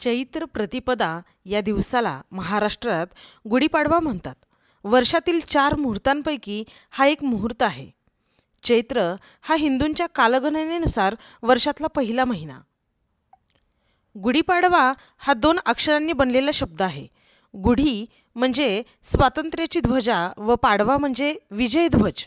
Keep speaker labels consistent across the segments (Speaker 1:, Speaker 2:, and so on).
Speaker 1: चैत्र प्रतिपदा या दिवसाला महाराष्ट्रात गुढीपाडवा म्हणतात. वर्षातील 4 मुहूर्तांपैकी हा एक मुहूर्त आहे. चैत्र हा हिंदूंच्या कालगणनेनुसार वर्षातला पहिला महिना. गुढीपाडवा हा 2 अक्षरांनी बनलेला शब्द आहे. गुढी म्हणजे स्वातंत्र्याची ध्वजा व पाडवा म्हणजे विजयध्वज.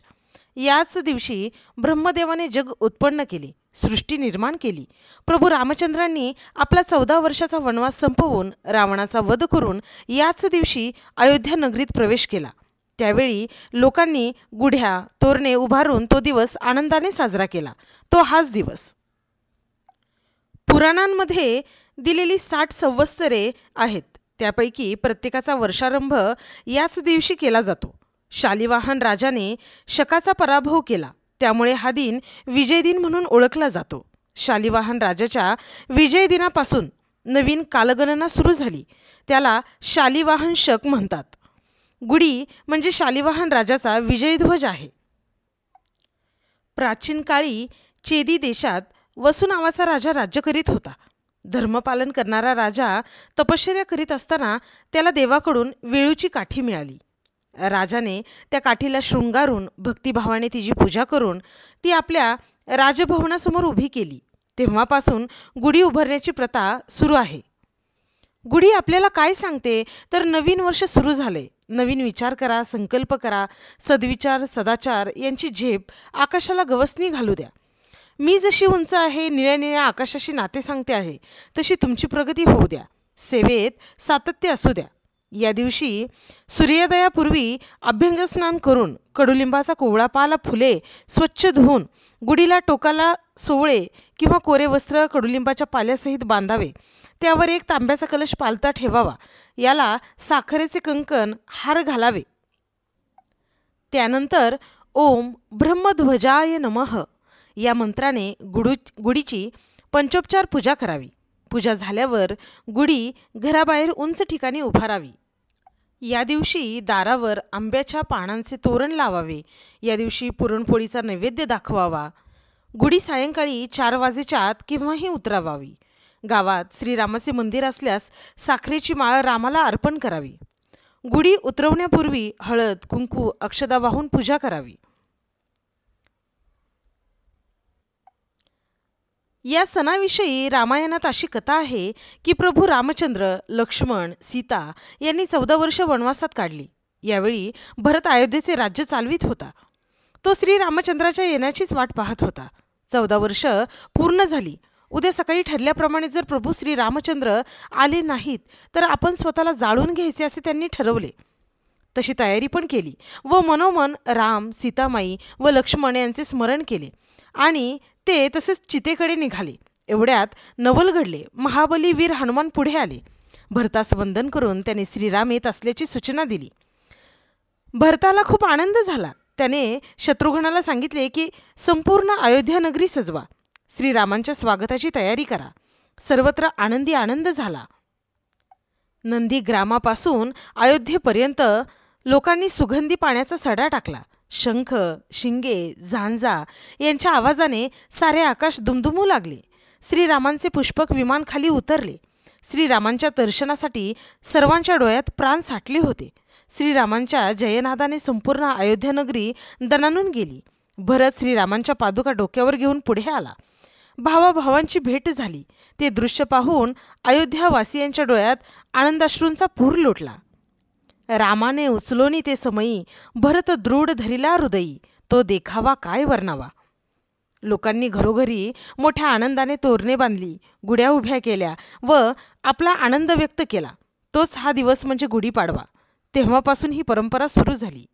Speaker 1: याच दिवशी ब्रह्मदेवाने जग उत्पन्न केले, सृष्टी निर्माण केली. प्रभू रामचंद्रांनी आपला 14 वर्षाचा वनवास संपवून रावणाचा वध करून याच दिवशी अयोध्या नगरीत प्रवेश केला. त्यावेळी लोकांनी गुढ्या तोरणे उभारून तो दिवस आनंदाने साजरा केला. तो हाच दिवस. पुराणांमध्ये दिलेली 60 संवत्सरे आहेत. त्यापैकी प्रत्येकाचा वर्षारंभ याच दिवशी केला जातो. शालिवाहन राजाने शकाचा पराभव केला, त्यामुळे हा दिन विजय दिन म्हणून ओळखला जातो. शालिवाहन राजाच्या विजय दिनापासून नवीन कालगणना सुरू झाली. त्याला शालिवाहन शक म्हणतात. गुढी म्हणजे शालिवाहन राजाचा विजयध्वज आहे. प्राचीन काळी चेदी देशात वसु नावाचा राजा राज्य करीत होता. धर्मपालन करणारा राजा तपश्चर्या करीत असताना त्याला देवाकडून वेळूची काठी मिळाली. राजाने त्या काठीला शृंगारून भक्तिभावाने तिची पूजा करून ती आपल्या राजभवनासमोर उभी केली. तेव्हापासून गुढी उभारण्याची प्रथा सुरू आहे. गुढी आपल्याला काय सांगते तर नवीन वर्ष सुरू झाले. नवीन विचार करा, संकल्प करा. सद्विचार सदाचार यांची झेप आकाशाला गवसणी घालू द्या. मी जशी उंच आहे, निळ्या निळ्या आकाशाशी नाते सांगते आहे, तशी तुमची प्रगती होऊ द्या. सेवेत सातत्य असू द्या. या दिवशी सूर्योदयापूर्वी अभ्यंगस्नान करून कडुलिंबाचा कोवळा पाला फुले स्वच्छ धुवून गुढीला टोकाला सोवळे किंवा कोरे वस्त्र कडुलिंबाच्या पाल्यासहित बांधावे. त्यावर एक तांब्याचा कलश पालथा ठेवावा. याला साखरेचे कंकण हार घालावे. त्यानंतर ओम ब्रह्मध्वजाय नमः या मंत्राने गुढीची पंचोपचार पूजा करावी. पूजा झाल्यावर गुढी घराबाहेर उंच ठिकाणी उभारावी. या दिवशी दारावर आंब्याच्या पानांचे तोरण लावावे. या दिवशी पुरणपोळीचा नैवेद्य दाखवावा. गुढी सायंकाळी 4 वाजेच्या आत केव्हाही उतरवावी. गावात श्रीरामाचे मंदिर असल्यास साखरेची माळ रामाला अर्पण करावी. गुढी उतरवण्यापूर्वी हळद कुंकू अक्षदा वाहून पूजा करावी. या सणाविषयी रामायणात अशी कथा आहे की प्रभू रामचंद्र, लक्ष्मण, सीता यांनी 14 वर्ष वनवासात काढली. यावेळी भरत अयोध्येचे राज्य चालवित होता. तो श्री रामचंद्राच्या येण्याचीच वाट पाहत होता. 14 वर्ष पूर्ण झाली. उद्या सकाळी ठरल्याप्रमाणे जर प्रभू श्री रामचंद्र आले नाहीत तर आपण स्वतःला जाळून घ्यायचे असे त्यांनी ठरवले. तशी तयारी पण केली व मनोमन राम, सीतामाई व लक्ष्मण यांचे स्मरण केले आणि ते तसेच चितेकडे निघाले. एवढ्यात नवल घडले. महाबली वीर हनुमान पुढे आले. भरतास वंदन करून त्याने श्रीराम येत असल्याची सूचना दिली. भरताला खूप आनंद झाला. त्याने शत्रुघ्नाला सांगितले की संपूर्ण अयोध्या नगरी सजवा. श्रीरामांच्या स्वागताची तयारी करा. सर्वत्र आनंदी आनंद झाला. नंदी ग्रामापासून अयोध्येपर्यंत लोकांनी सुगंधी पाण्याचा सडा टाकला. शंख, शिंगे, झांजा यांच्या आवाजाने सारे आकाश दुमदुमू लागले. श्रीरामांचे पुष्पक विमान खाली उतरले. श्रीरामांच्या दर्शनासाठी सर्वांच्या डोळ्यात प्राण साठले होते. श्रीरामांच्या जयनादाने संपूर्ण अयोध्या नगरी दणाणून गेली. भरत श्रीरामांच्या पादुका डोक्यावर घेऊन पुढे आला. भावाभावांची भेट झाली. ते दृश्य पाहून अयोध्यावासियांच्या डोळ्यात आनंदाश्रूंचा पूर लोटला. रामाने उचलोनी ते समयी भरत दृढ धरिला हृदयी, तो देखावा काय वर्णावा. लोकांनी घरोघरी मोठ्या आनंदाने तोरणे बांधली, गुढ्या उभ्या केल्या व आपला आनंद व्यक्त केला. तोच हा दिवस म्हणजे गुढीपाडवा. तेव्हापासून ही परंपरा सुरू झाली.